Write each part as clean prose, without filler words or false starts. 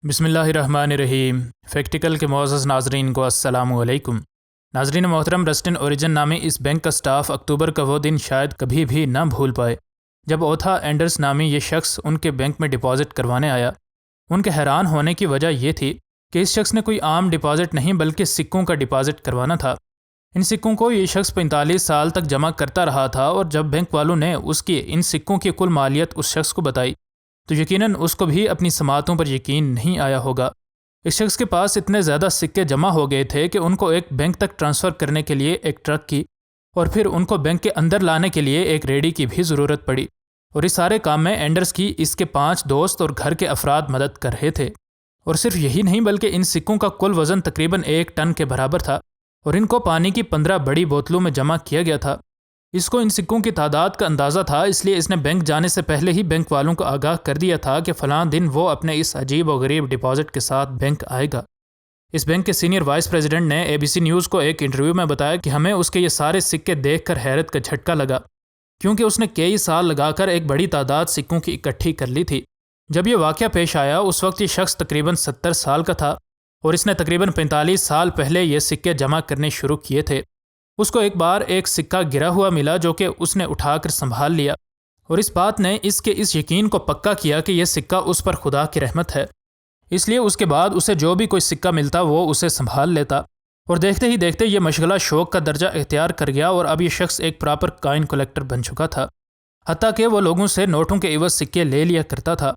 بسم اللہ الرحمن الرحیم۔ فیکٹیکل کے معزز ناظرین کو السلام علیکم۔ ناظرین محترم، رسٹن اوریجن نامی اس بینک کا سٹاف اکتوبر کا وہ دن شاید کبھی بھی نہ بھول پائے جب اوتھا اینڈرس نامی یہ شخص ان کے بینک میں ڈپازٹ کروانے آیا۔ ان کے حیران ہونے کی وجہ یہ تھی کہ اس شخص نے کوئی عام ڈپازٹ نہیں بلکہ سکوں کا ڈپازٹ کروانا تھا۔ ان سکوں کو یہ شخص 45 سال تک جمع کرتا رہا تھا، اور جب بینک والوں نے اس کی ان سکوں کی کل مالیت اس شخص کو بتائی تو یقیناً اس کو بھی اپنی سماعتوں پر یقین نہیں آیا ہوگا۔ اس شخص کے پاس اتنے زیادہ سکے جمع ہو گئے تھے کہ ان کو ایک بینک تک ٹرانسفر کرنے کے لیے ایک ٹرک کی اور پھر ان کو بینک کے اندر لانے کے لیے ایک ریڈی کی بھی ضرورت پڑی، اور اس سارے کام میں اینڈرس کی اس کے 5 دوست اور گھر کے افراد مدد کر رہے تھے۔ اور صرف یہی نہیں بلکہ ان سکوں کا کل وزن تقریباً 1 ٹن کے برابر تھا، اور ان کو پانی کی 15 بڑی بوتلوں میں جمع کیا گیا تھا۔ اس کو ان سکوں کی تعداد کا اندازہ تھا، اس لیے اس نے بینک جانے سے پہلے ہی بینک والوں کو آگاہ کر دیا تھا کہ فلاں دن وہ اپنے اس عجیب و غریب ڈپازٹ کے ساتھ بینک آئے گا۔ اس بینک کے سینئر وائس پریزیڈنٹ نے ABC نیوز کو ایک انٹرویو میں بتایا کہ ہمیں اس کے یہ سارے سکے دیکھ کر حیرت کا جھٹکا لگا، کیونکہ اس نے کئی سال لگا کر ایک بڑی تعداد سکوں کی اکٹھی کر لی تھی۔ جب یہ واقعہ پیش آیا اس وقت یہ شخص تقریباً 70 سال کا تھا، اور اس نے تقریباً 45 سال پہلے یہ سکے جمع کرنے شروع کیے تھے۔ اس کو ایک بار ایک سکہ گرا ہوا ملا جو کہ اس نے اٹھا کر سنبھال لیا، اور اس بات نے اس کے اس یقین کو پکا کیا کہ یہ سکہ اس پر خدا کی رحمت ہے۔ اس لیے اس کے بعد اسے جو بھی کوئی سکہ ملتا وہ اسے سنبھال لیتا، اور دیکھتے ہی دیکھتے یہ مشغلہ شوق کا درجہ اختیار کر گیا، اور اب یہ شخص ایک پراپر کائن کلیکٹر بن چکا تھا، حتیٰ کہ وہ لوگوں سے نوٹوں کے عوض سکے لے لیا کرتا تھا۔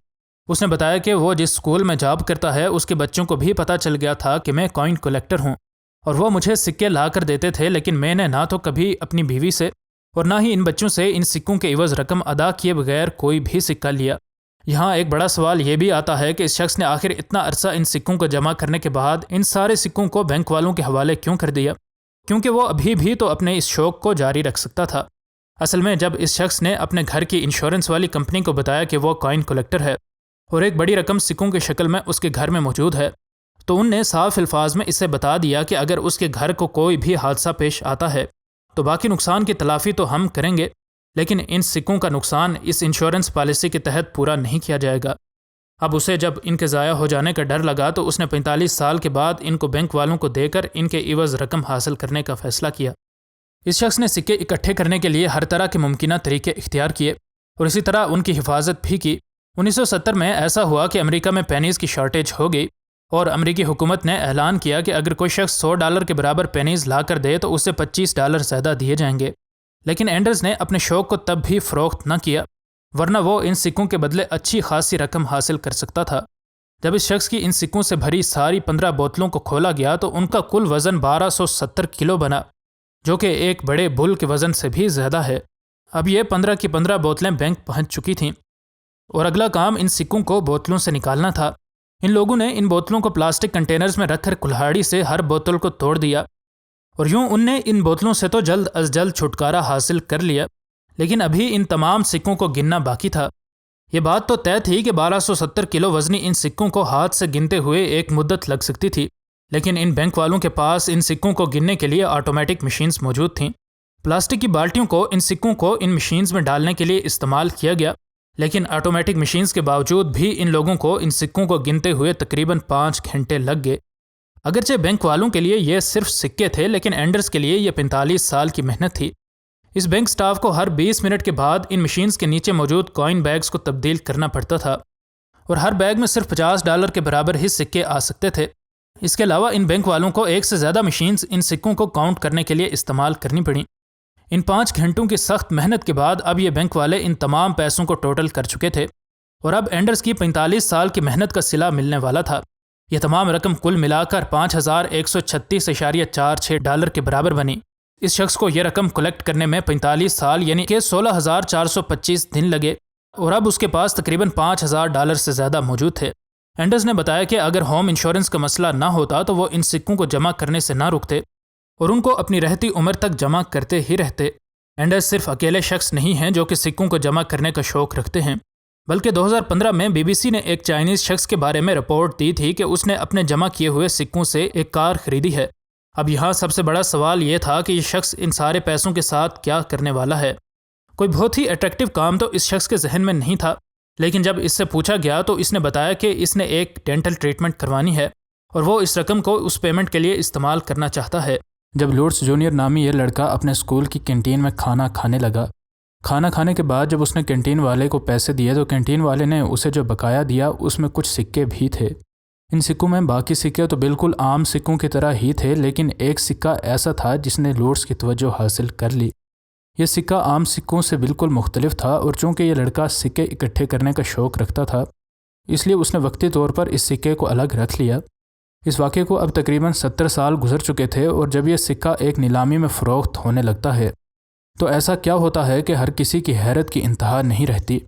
اس نے بتایا کہ وہ جس اسکول میں جاب کرتا ہے اس کے بچوں کو بھی پتہ چل گیا تھا کہ میں کائن کلیکٹر ہوں، اور وہ مجھے سکے لا کر دیتے تھے، لیکن میں نے نہ تو کبھی اپنی بیوی سے اور نہ ہی ان بچوں سے ان سکوں کے عوض رقم ادا کیے بغیر کوئی بھی سکہ لیا۔ یہاں ایک بڑا سوال یہ بھی آتا ہے کہ اس شخص نے آخر اتنا عرصہ ان سکوں کو جمع کرنے کے بعد ان سارے سکوں کو بینک والوں کے حوالے کیوں کر دیا، کیونکہ وہ ابھی بھی تو اپنے اس شوق کو جاری رکھ سکتا تھا۔ اصل میں جب اس شخص نے اپنے گھر کی انشورنس والی کمپنی کو بتایا کہ وہ کائن کلیکٹر ہے اور ایک بڑی رقم سکوں کی شکل میں اس کے گھر میں موجود ہے، تو ان نے صاف الفاظ میں اسے بتا دیا کہ اگر اس کے گھر کو کوئی بھی حادثہ پیش آتا ہے تو باقی نقصان کی تلافی تو ہم کریں گے، لیکن ان سکوں کا نقصان اس انشورنس پالیسی کے تحت پورا نہیں کیا جائے گا۔ اب اسے جب ان کے ضائع ہو جانے کا ڈر لگا تو اس نے 45 سال کے بعد ان کو بینک والوں کو دے کر ان کے عوض رقم حاصل کرنے کا فیصلہ کیا۔ اس شخص نے سکے اکٹھے کرنے کے لیے ہر طرح کے ممکنہ طریقے اختیار کیے، اور اسی طرح ان کی حفاظت بھی کی۔ 1970 میں ایسا ہوا کہ امریکہ میں پینیز کی شارٹیج ہو گئی، اور امریکی حکومت نے اعلان کیا کہ اگر کوئی شخص $100 کے برابر پینیز لا کر دے تو اسے $25 زیادہ دیے جائیں گے۔ لیکن اینڈرز نے اپنے شوق کو تب بھی فروخت نہ کیا، ورنہ وہ ان سکوں کے بدلے اچھی خاصی رقم حاصل کر سکتا تھا۔ جب اس شخص کی ان سکوں سے بھری ساری 15 بوتلوں کو کھولا گیا تو ان کا کل وزن 1270 کلو بنا، جو کہ ایک بڑے بل کے وزن سے بھی زیادہ ہے۔ اب یہ 15 کی 15 بوتلیں بینک پہنچ چکی تھیں، اور اگلا کام ان سکوں کو بوتلوں سے نکالنا تھا۔ ان لوگوں نے ان بوتلوں کو پلاسٹک کنٹینرز میں رکھ کر کلہاڑی سے ہر بوتل کو توڑ دیا، اور یوں ان نے ان بوتلوں سے تو جلد از جلد چھٹکارا حاصل کر لیا، لیکن ابھی ان تمام سکوں کو گننا باقی تھا۔ یہ بات تو طے تھی کہ 1270 کلو وزنی ان سکوں کو ہاتھ سے گنتے ہوئے ایک مدت لگ سکتی تھی، لیکن ان بینک والوں کے پاس ان سکوں کو گننے کے لیے آٹومیٹک مشینز موجود تھیں۔ پلاسٹک کی بالٹیوں کو ان سکوں کو ان مشینز میں ڈالنے کے لیے استعمال کیا گیا، لیکن آٹومیٹک مشینز کے باوجود بھی ان لوگوں کو ان سکوں کو گنتے ہوئے تقریباً 5 گھنٹے لگ گئے۔ اگرچہ بینک والوں کے لیے یہ صرف سکے تھے، لیکن اینڈرز کے لیے یہ 45 سال کی محنت تھی۔ اس بینک سٹاف کو ہر 20 منٹ کے بعد ان مشینز کے نیچے موجود کوائن بیگز کو تبدیل کرنا پڑتا تھا، اور ہر بیگ میں صرف $50 کے برابر ہی سکے آ سکتے تھے۔ اس کے علاوہ ان بینک والوں کو ایک سے زیادہ مشینز ان سکوں کو کاؤنٹ کرنے کے لیے استعمال کرنی پڑیں۔ ان 5 گھنٹوں کی سخت محنت کے بعد اب یہ بینک والے ان تمام پیسوں کو ٹوٹل کر چکے تھے، اور اب اینڈرز کی 45 سال کی محنت کا صلہ ملنے والا تھا۔ یہ تمام رقم کل ملا کر $5136.46 کے برابر بنی۔ اس شخص کو یہ رقم کلیکٹ کرنے میں 45 سال یعنی کہ 16,425 دن لگے، اور اب اس کے پاس تقریباً $5,000 سے زیادہ موجود تھے۔ اینڈرز نے بتایا کہ اگر ہوم انشورنس کا مسئلہ نہ ہوتا تو وہ ان سکوں کو جمع کرنے سے نہ رکتے، اور ان کو اپنی رہتی عمر تک جمع کرتے ہی رہتے۔ اینڈرز صرف اکیلے شخص نہیں ہیں جو کہ سکوں کو جمع کرنے کا شوق رکھتے ہیں، بلکہ 2015 میں BBC نے ایک چائنیز شخص کے بارے میں رپورٹ دی تھی کہ اس نے اپنے جمع کیے ہوئے سکوں سے ایک کار خریدی ہے۔ اب یہاں سب سے بڑا سوال یہ تھا کہ یہ شخص ان سارے پیسوں کے ساتھ کیا کرنے والا ہے۔ کوئی بہت ہی اٹریکٹیو کام تو اس شخص کے ذہن میں نہیں تھا، لیکن جب اس سے پوچھا گیا تو اس نے بتایا کہ اس نے ایک ڈینٹل ٹریٹمنٹ کروانی ہے اور وہ اس رقم کو اس پیمنٹ کے لیے استعمال کرنا چاہتا ہے۔ جب لورڈس جونیئر نامی یہ لڑکا اپنے اسکول کی کینٹین میں کھانا کھانے لگا، کھانا کھانے کے بعد جب اس نے کینٹین والے کو پیسے دیے تو کینٹین والے نے اسے جو بقایا دیا اس میں کچھ سکے بھی تھے۔ ان سکوں میں باقی سکے تو بالکل عام سکوں کی طرح ہی تھے، لیکن ایک سکہ ایسا تھا جس نے لورڈس کی توجہ حاصل کر لی۔ یہ سکہ عام سکوں سے بالکل مختلف تھا، اور چونکہ یہ لڑکا سکے اکٹھے کرنے کا شوق رکھتا تھا اس لیے اس نے وقتی طور پر اس سکے کو الگ رکھ لیا۔ اس واقعے کو اب تقریباً 70 سال گزر چکے تھے، اور جب یہ سکہ ایک نیلامی میں فروخت ہونے لگتا ہے تو ایسا کیا ہوتا ہے کہ ہر کسی کی حیرت کی انتہا نہیں رہتی۔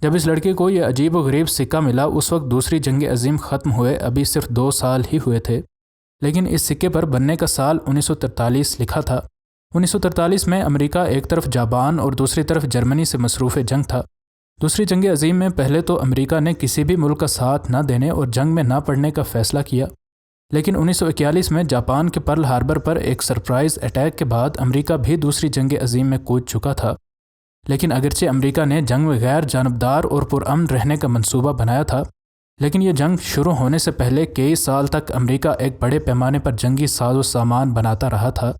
جب اس لڑکے کو یہ عجیب و غریب سکہ ملا اس وقت دوسری جنگ عظیم ختم ہوئے ابھی صرف 2 سال ہی ہوئے تھے، لیکن اس سکے پر بننے کا سال 1943 لکھا تھا۔ 1943 میں امریکہ ایک طرف جاپان اور دوسری طرف جرمنی سے مصروف جنگ تھا۔ دوسری جنگ عظیم میں پہلے تو امریکہ نے کسی بھی ملک کا ساتھ نہ دینے اور جنگ میں نہ پڑنے کا فیصلہ کیا، لیکن 1941 میں جاپان کے پرل ہاربر پر ایک سرپرائز اٹیک کے بعد امریکہ بھی دوسری جنگ عظیم میں کود چکا تھا۔ لیکن اگرچہ امریکہ نے جنگ میں غیر جانبدار اور پرامن رہنے کا منصوبہ بنایا تھا، لیکن یہ جنگ شروع ہونے سے پہلے کئی سال تک امریکہ ایک بڑے پیمانے پر جنگی ساز و سامان بناتا رہا تھا،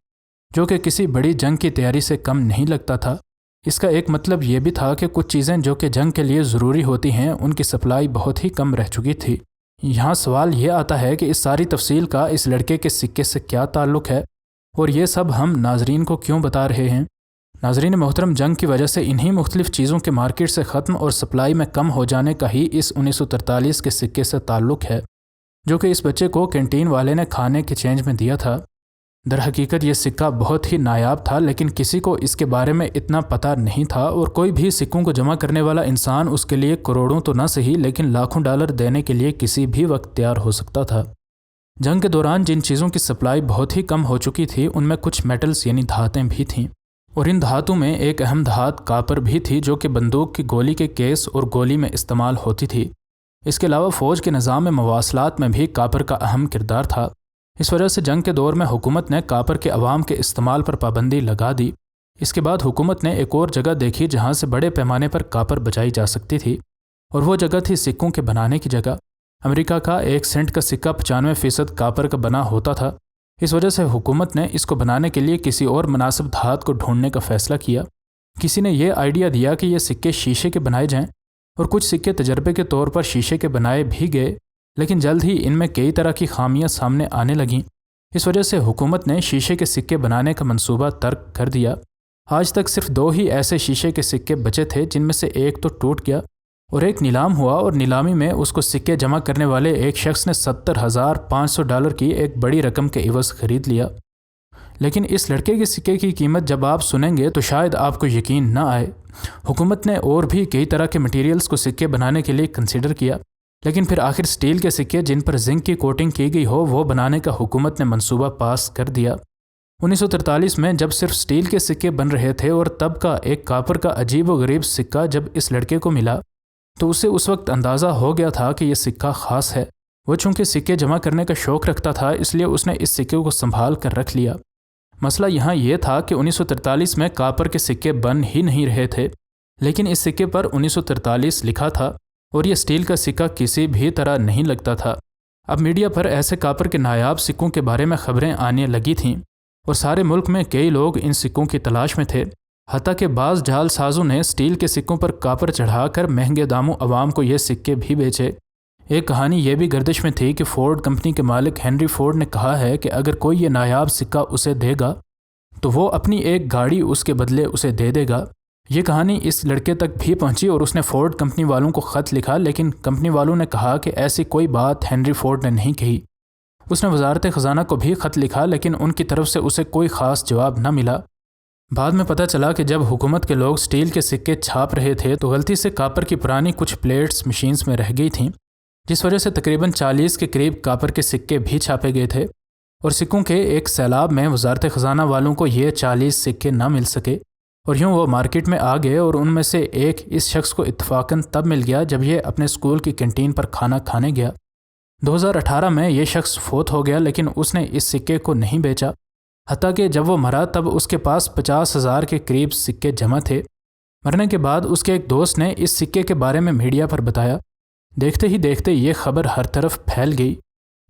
جو کہ کسی بڑی جنگ کی تیاری سے کم نہیں لگتا تھا۔ اس کا ایک مطلب یہ بھی تھا کہ کچھ چیزیں جو کہ جنگ کے لیے ضروری ہوتی ہیں ان کی سپلائی بہت ہی کم رہ چکی تھی۔ یہاں سوال یہ آتا ہے کہ اس ساری تفصیل کا اس لڑکے کے سکے سے کیا تعلق ہے، اور یہ سب ہم ناظرین کو کیوں بتا رہے ہیں؟ ناظرین محترم، جنگ کی وجہ سے انہی مختلف چیزوں کے مارکیٹ سے ختم اور سپلائی میں کم ہو جانے کا ہی اس 1943 کے سکے سے تعلق ہے، جو کہ اس بچے کو کینٹین والے نے کھانے کے چینج میں دیا تھا۔ در حقیقت یہ سکہ بہت ہی نایاب تھا، لیکن کسی کو اس کے بارے میں اتنا پتہ نہیں تھا، اور کوئی بھی سکوں کو جمع کرنے والا انسان اس کے لیے کروڑوں تو نہ صحیح لیکن لاکھوں ڈالر دینے کے لیے کسی بھی وقت تیار ہو سکتا تھا۔ جنگ کے دوران جن چیزوں کی سپلائی بہت ہی کم ہو چکی تھی ان میں کچھ میٹلز یعنی دھاتیں بھی تھیں، اور ان دھاتوں میں ایک اہم دھات کاپر بھی تھی جو کہ بندوق کی گولی کے کیس اور گولی میں استعمال ہوتی تھی۔ اس کے علاوہ فوج کے نظام میں مواصلات میں بھی کاپر کا اہم کردار تھا۔ اس وجہ سے جنگ کے دور میں حکومت نے کاپر کے عوام کے استعمال پر پابندی لگا دی۔ اس کے بعد حکومت نے ایک اور جگہ دیکھی جہاں سے بڑے پیمانے پر کاپر بچائی جا سکتی تھی، اور وہ جگہ تھی سکوں کے بنانے کی جگہ۔ امریکہ کا 1 سینٹ کا سکہ 95% کاپر کا بنا ہوتا تھا۔ اس وجہ سے حکومت نے اس کو بنانے کے لیے کسی اور مناسب دھات کو ڈھونڈنے کا فیصلہ کیا۔ کسی نے یہ آئیڈیا دیا کہ یہ سکے شیشے کے بنائے جائیں، اور کچھ سکے تجربے کے طور پر شیشے کے بنائے بھی گئے، لیکن جلد ہی ان میں کئی طرح کی خامیاں سامنے آنے لگیں۔ اس وجہ سے حکومت نے شیشے کے سکے بنانے کا منصوبہ ترک کر دیا۔ آج تک صرف 2 ہی ایسے شیشے کے سکے بچے تھے، جن میں سے ایک تو ٹوٹ گیا اور ایک نیلام ہوا، اور نیلامی میں اس کو سکے جمع کرنے والے ایک شخص نے $70,500 کی ایک بڑی رقم کے عوض خرید لیا۔ لیکن اس لڑکے کے سکے کی قیمت جب آپ سنیں گے تو شاید آپ کو یقین نہ آئے۔ حکومت نے اور بھی کئی طرح کے مٹیریلز کو سکے بنانے کے لیے کنسیڈر کیا، لیکن پھر آخر سٹیل کے سکے جن پر زنک کی کوٹنگ کی گئی ہو وہ بنانے کا حکومت نے منصوبہ پاس کر دیا۔ 1943 میں جب صرف سٹیل کے سکے بن رہے تھے اور تب کا ایک کاپر کا عجیب و غریب سکہ جب اس لڑکے کو ملا تو اسے اس وقت اندازہ ہو گیا تھا کہ یہ سکہ خاص ہے۔ وہ چونکہ سکے جمع کرنے کا شوق رکھتا تھا اس لیے اس نے اس سکے کو سنبھال کر رکھ لیا۔ مسئلہ یہاں یہ تھا کہ 1943 میں کاپر کے سکے بن ہی نہیں رہے تھے، لیکن اس سکے پر 1943 لکھا تھا اور یہ سٹیل کا سکہ کسی بھی طرح نہیں لگتا تھا۔ اب میڈیا پر ایسے کاپر کے نایاب سکوں کے بارے میں خبریں آنے لگی تھیں اور سارے ملک میں کئی لوگ ان سکوں کی تلاش میں تھے، حتیٰ کہ بعض جعل سازوں نے سٹیل کے سکوں پر کاپر چڑھا کر مہنگے داموں عوام کو یہ سکے بھی بیچے۔ ایک کہانی یہ بھی گردش میں تھی کہ فورڈ کمپنی کے مالک ہنری فورڈ نے کہا ہے کہ اگر کوئی یہ نایاب سکہ اسے دے گا تو وہ اپنی ایک گاڑی اس کے بدلے اسے دے دے گا۔ یہ کہانی اس لڑکے تک بھی پہنچی اور اس نے فورڈ کمپنی والوں کو خط لکھا، لیکن کمپنی والوں نے کہا کہ ایسی کوئی بات ہنری فورڈ نے نہیں کہی۔ اس نے وزارت خزانہ کو بھی خط لکھا، لیکن ان کی طرف سے اسے کوئی خاص جواب نہ ملا۔ بعد میں پتہ چلا کہ جب حکومت کے لوگ سٹیل کے سکے چھاپ رہے تھے تو غلطی سے کاپر کی پرانی کچھ پلیٹس مشینز میں رہ گئی تھیں، جس وجہ سے تقریباً 40 کے قریب کاپر کے سکے بھی چھاپے گئے تھے، اور سکوں کے ایک سیلاب میں وزارت خزانہ والوں کو یہ 40 سکے نہ مل سکے، اور یوں وہ مارکیٹ میں آ گئے، اور ان میں سے ایک اس شخص کو اتفاقاً تب مل گیا جب یہ اپنے اسکول کی کینٹین پر کھانا کھانے گیا۔ 2018 میں یہ شخص فوت ہو گیا، لیکن اس نے اس سکے کو نہیں بیچا، حتیٰ کہ جب وہ مرا تب اس کے پاس 50,000 کے قریب سکے جمع تھے۔ مرنے کے بعد اس کے ایک دوست نے اس سکے کے بارے میں میڈیا پر بتایا۔ دیکھتے ہی دیکھتے یہ خبر ہر طرف پھیل گئی۔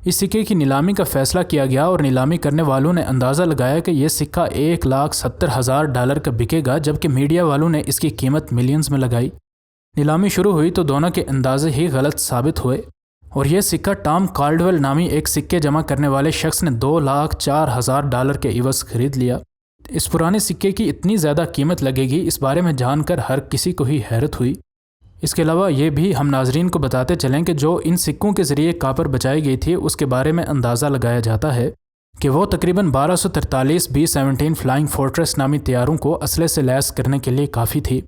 اس سکے کی نیلامی کا فیصلہ کیا گیا اور نیلامی کرنے والوں نے اندازہ لگایا کہ یہ سکہ $1,70,000 کا بکے گا، جبکہ میڈیا والوں نے اس کی قیمت ملینز میں لگائی۔ نیلامی شروع ہوئی تو دونوں کے اندازے ہی غلط ثابت ہوئے اور یہ سکہ ٹام کالڈویل نامی ایک سکے جمع کرنے والے شخص نے $2,04,000 کے عوض خرید لیا۔ اس پرانے سکے کی اتنی زیادہ قیمت لگے گی، اس بارے میں جان کر ہر کسی کو ہی حیرت ہوئی۔ اس کے علاوہ یہ بھی ہم ناظرین کو بتاتے چلیں کہ جو ان سکوں کے ذریعے کاپر بچائی گئی تھی، اس کے بارے میں اندازہ لگایا جاتا ہے کہ وہ تقریباً 1243 B-17 فلائنگ فورٹریس نامی طیاروں کو اسلحے سے لیس کرنے کے لیے کافی تھی۔